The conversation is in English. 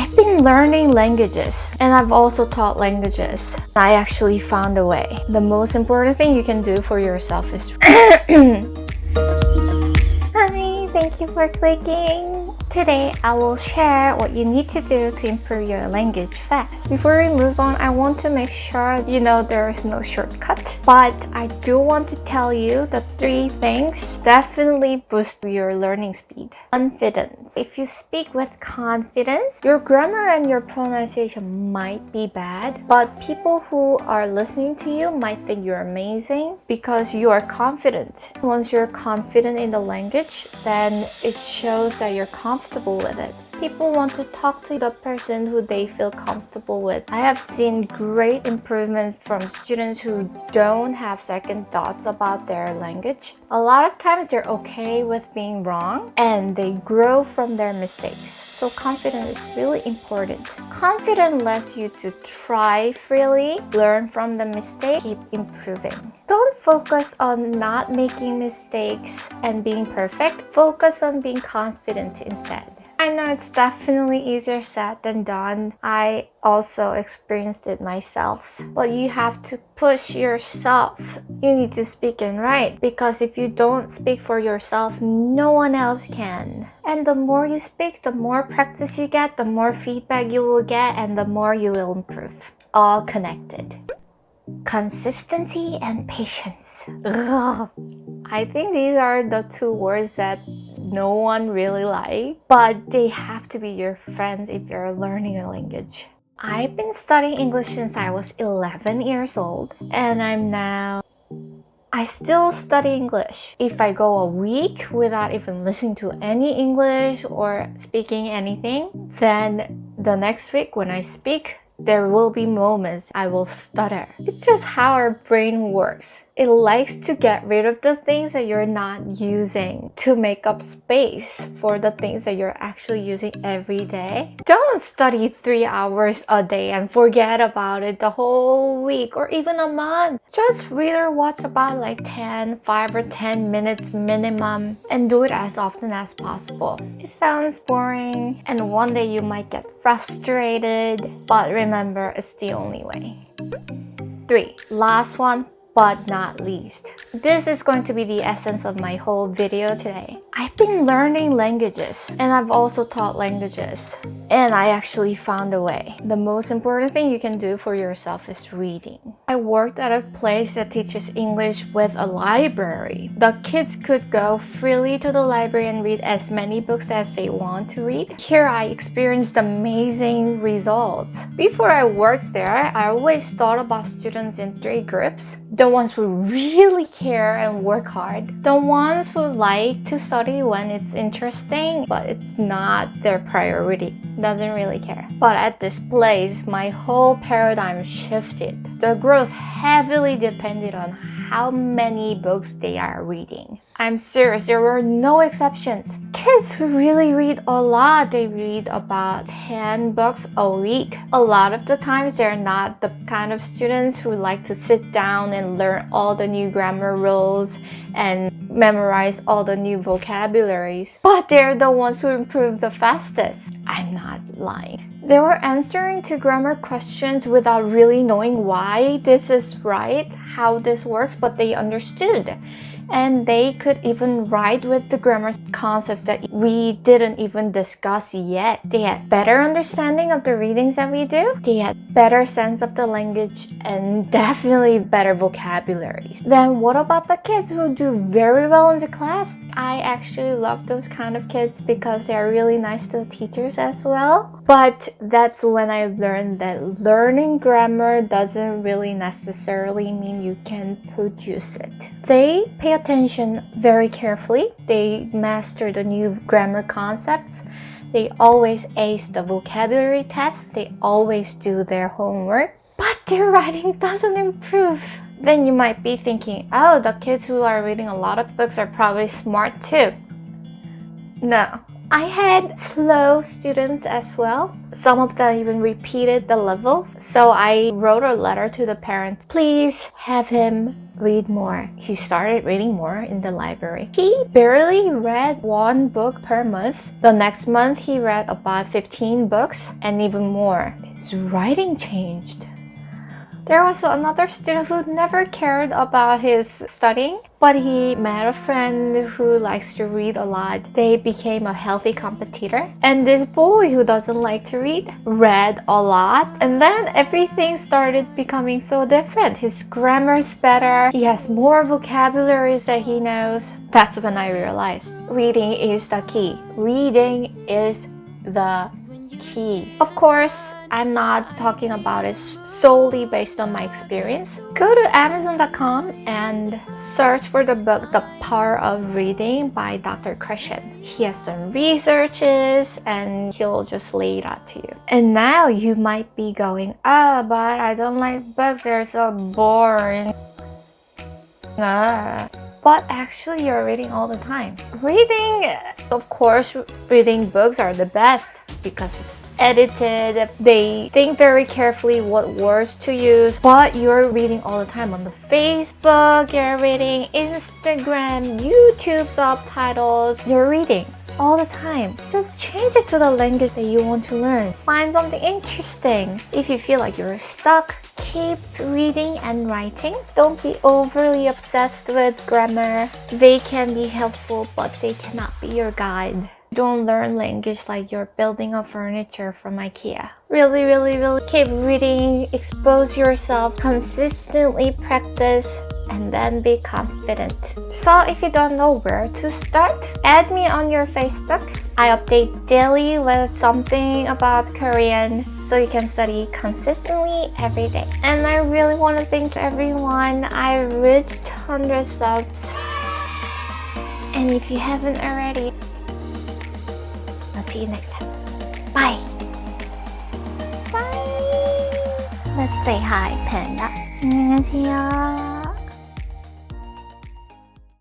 I've been learning languages and I've also taught languages. I actually found a way. The most important thing you can do for yourself is Hi, thank you for clicking. Today I will share what you need to do to improve your language fast. Before we move on, I want to make sure you know there is no shortcut. But I do want to tell you the 3 things definitely boost your learning speed. Confidence. If you speak with confidence, your grammar and your pronunciation might be bad, but people who are listening to you might think you're amazing because you are confident. Once you're confident in the language, then it shows that you're comfortable with it. People want to talk to the person who they feel comfortable with. I have seen great improvement from students who don't have second thoughts about their language. A lot of times they're okay with being wrong and they grow from their mistakes. So confidence is really important. Confidence lets you to try freely, learn from the mistake, keep improving. Don't focus on not making mistakes and being perfect. Focus on being confident instead. I know it's definitely easier said than done. I also experienced it myself. But you have to push yourself. You need to speak and write because if you don't speak for yourself, no one else can. And the more you speak, the more practice you get, the more feedback you will get, and the more you will improve. All connected. Consistency and patience. Ugh. I think these are the 2 words that no one really likes, but they have to be your friends if you're learning a language. I've been studying English since I was 11 years old, and I still study English. If I go a week without even listening to any English or speaking anything, then the next week when I speak, there will be moments I will stutter. It's just how our brain works. It likes to get rid of the things that you're not using to make up space for the things that you're actually using every day. Don't study 3 hours a day and forget about it the whole week or even a month. Just read or watch about like 5 or 10 minutes minimum and do it as often as possible. It sounds boring and one day you might get frustrated, but remember, it's the only way. 3. Last one, but not least. This is going to be the essence of my whole video today. I've been learning languages and I've also taught languages. And I actually found a way. The most important thing you can do for yourself is reading. I worked at a place that teaches English with a library. The kids could go freely to the library and read as many books as they want to read. Here I experienced amazing results. Before I worked there, I always thought about students in 3 groups. The ones who really care and work hard. The ones who like to study when it's interesting, but it's not their priority. Doesn't really care. But at this place, my whole paradigm shifted. The growth heavily depended on how many books they are reading. I'm serious, there were no exceptions. Kids who really read a lot, they read about 10 books a week. A lot of the times, they're not the kind of students who like to sit down and learn all the new grammar rules and memorize all the new vocabularies. But they're the ones who improve the fastest. I'm not lying. They were answering to grammar questions without really knowing why this is right, how this works, but they understood. And they could even write with the grammar concepts that we didn't even discuss yet. They had better understanding of the readings that we do. They had better sense of the language and definitely better vocabularies. Then what about the kids who do very well in the class? I actually love those kind of kids because they're really nice to the teachers as well. But that's when I learned that learning grammar doesn't really necessarily mean you can produce it. They pay attention very carefully. They master the new grammar concepts. They always ace the vocabulary test. They always do their homework. But their writing doesn't improve. Then you might be thinking, oh, the kids who are reading a lot of books are probably smart too. No. I had slow students as well. Some of them even repeated the levels. So I wrote a letter to the parents. Please have him read more. He started reading more in the library. He barely read one book per month. The next month, he read about 15 books and even more. His writing changed. There was another student who never cared about his studying, but he met a friend who likes to read a lot. They became a healthy competitor. And this boy who doesn't like to read a lot. And then everything started becoming so different. His grammar's better. He has more vocabularies that he knows. That's when I realized reading is the key. Reading is the key. Of course, I'm not talking about it solely based on my experience. Go to Amazon.com and search for the book The Power of Reading by Dr. Krashen. He has some researches and he'll just lay it out to you. And now you might be going, but I don't like books, they're so boring. But actually you're reading all the time. Reading, of course, reading books are the best because it's edited. They think very carefully what words to use, but you're reading all the time on the Facebook, you're reading Instagram, YouTube subtitles, you're reading all the time. Just change it to the language that you want to learn. Find something interesting. If you feel like you're stuck, keep reading and writing. Don't be overly obsessed with grammar. They can be helpful, but they cannot be your guide. Don't learn language like you're building a furniture from IKEA. Really keep reading, expose yourself, consistently practice, and then be confident. So if you don't know where to start, add me on your Facebook. I update daily with something about Korean so you can study consistently every day. And I really want to thank everyone. I reached 100 subs. And if you haven't already, I'll see you next time. Bye. Bye. Let's say hi, Panda. 안녕하세요.